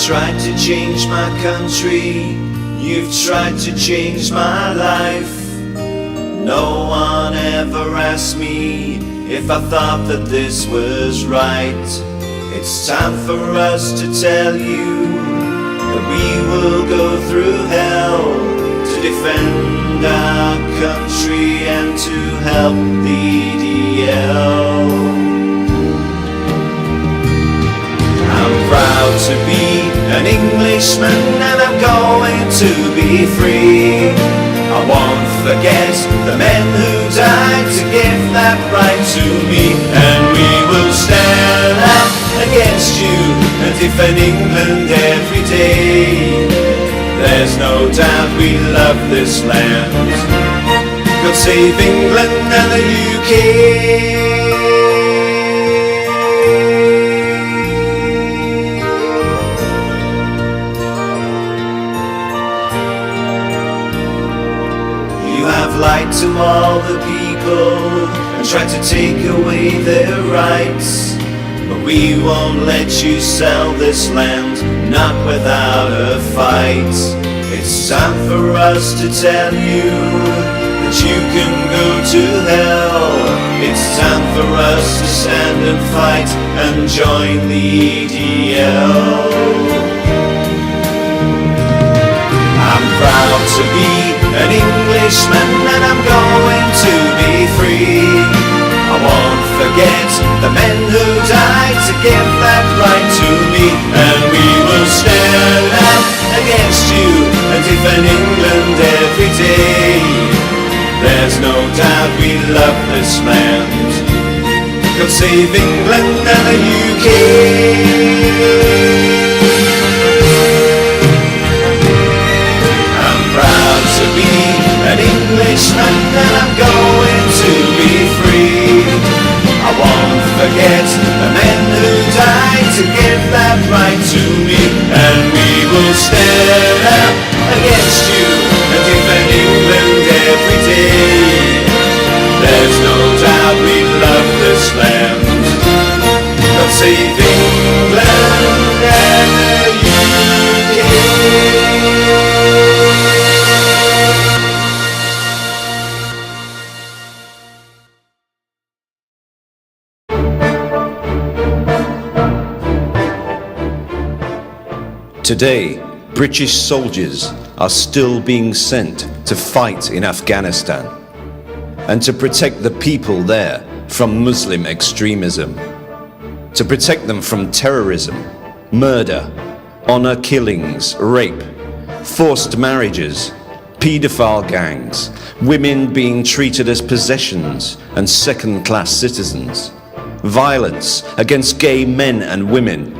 tried to change my country, you've tried to change my life. No one ever asked me if I thought that this was right. It's time for us to tell you that we will go through hell to defend our country and to help the EDL. I'm proud to be an Englishman and I'm going to be free. I won't forget the men who died to give that right to me. And we will stand up against you and defend England every day. There's no doubt we love this land. God save England and the UK. Lied to all the people and tried to take away their rights. But we won't let you sell this land, not without a fight. It's time for us to tell you that you can go to hell. It's time for us to stand and fight and join the EDL. I'm proud to be an Englishman and I'm going to be free. I won't forget the men who died to give that right to me. And we will stand up against you and defend England every day. There's no doubt we love this land. God save England and the UK. To be an Englishman and I'm going to be free. I won't forget the men who died to give that right to me. And we will stand up against you and defend England every day. There's no doubt we love this land. God save England and the UK. Today, British soldiers are still being sent to fight in Afghanistan and to protect the people there from Muslim extremism, to protect them from terrorism, murder, honor killings, rape, forced marriages, paedophile gangs, women being treated as possessions and second-class citizens, violence against gay men and women,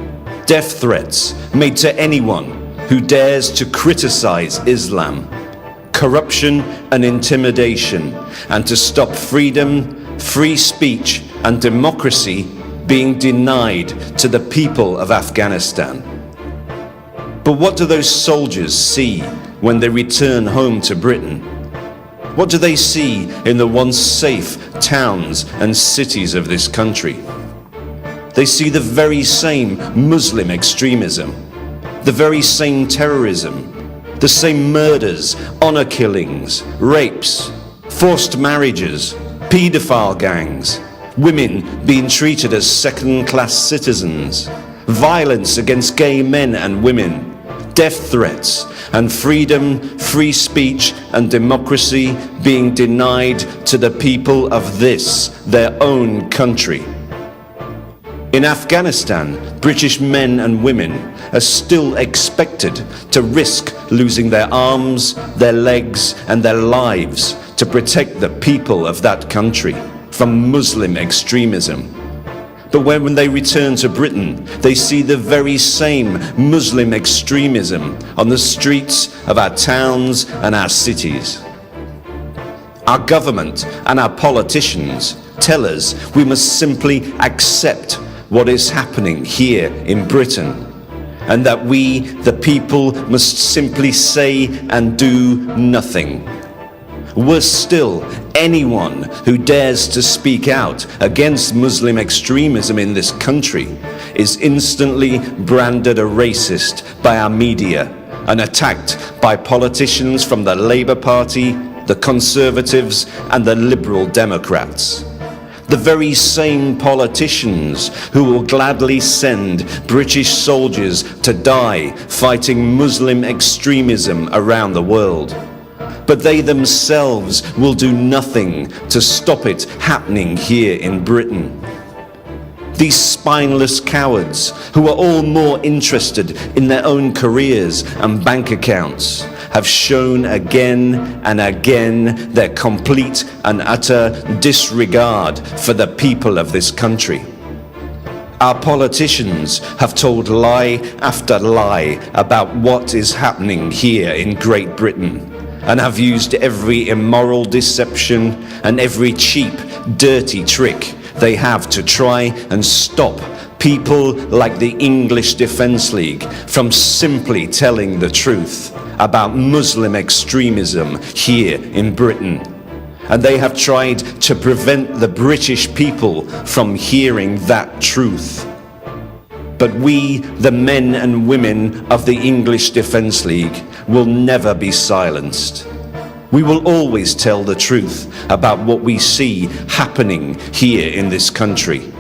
death threats made to anyone who dares to criticize Islam, corruption and intimidation, and to stop freedom, free speech and democracy being denied to the people of Afghanistan. But what do those soldiers see when they return home to Britain? What do they see in the once safe towns and cities of this country? They see the very same Muslim extremism, the very same terrorism, the same murders, honor killings, rapes, forced marriages, paedophile gangs, women being treated as second-class citizens, violence against gay men and women, death threats, and freedom, free speech and democracy being denied to the people of this, their own country. In Afghanistan, British men and women are still expected to risk losing their arms, their legs and their lives to protect the people of that country from Muslim extremism. But when they return to Britain, they see the very same Muslim extremism on the streets of our towns and our cities. Our government and our politicians tell us we must simply accept what is happening here in Britain, and that we, the people, must simply say and do nothing. Worse still, anyone who dares to speak out against Muslim extremism in this country is instantly branded a racist by our media and attacked by politicians from the Labour Party, the Conservatives and the Liberal Democrats. The very same politicians who will gladly send British soldiers to die fighting Muslim extremism around the world. But they themselves will do nothing to stop it happening here in Britain. These spineless cowards, who are all more interested in their own careers and bank accounts, have shown again and again their complete and utter disregard for the people of this country. Our politicians have told lie after lie about what is happening here in Great Britain, and have used every immoral deception and every cheap, dirty trick they have to try and stop people like the English Defence League from simply telling the truth about Muslim extremism here in Britain. And they have tried to prevent the British people from hearing that truth. But we, the men and women of the English Defence League, will never be silenced. We will always tell the truth about what we see happening here in this country.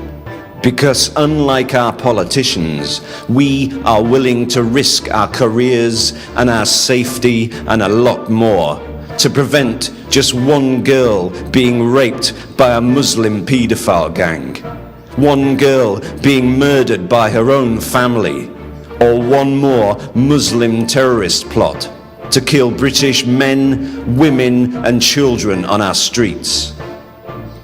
Because unlike our politicians, we are willing to risk our careers and our safety and a lot more to prevent just one girl being raped by a Muslim paedophile gang, one girl being murdered by her own family, or one more Muslim terrorist plot to kill British men, women and children on our streets.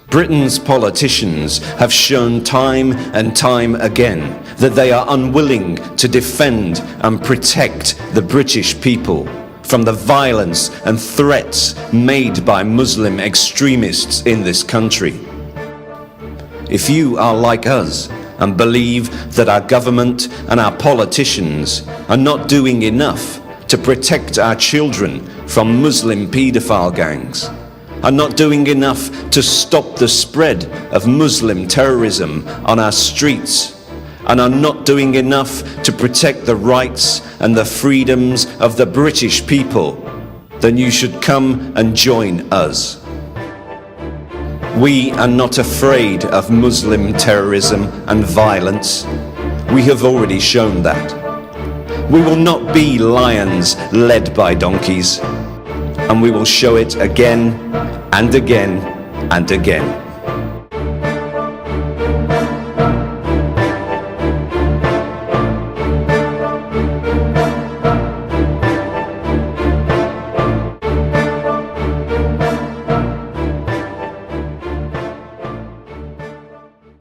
Britain's politicians have shown time and time again that they are unwilling to defend and protect the British people from the violence and threats made by Muslim extremists in this country. If you are like us and believe that our government and our politicians are not doing enough to protect our children from Muslim paedophile gangs, are not doing enough to stop the spread of Muslim terrorism on our streets, and are not doing enough to protect the rights and the freedoms of the British people, then you should come and join us. We are not afraid of Muslim terrorism and violence. We have already shown that. We will not be lions led by donkeys, and we will show it again and again and again.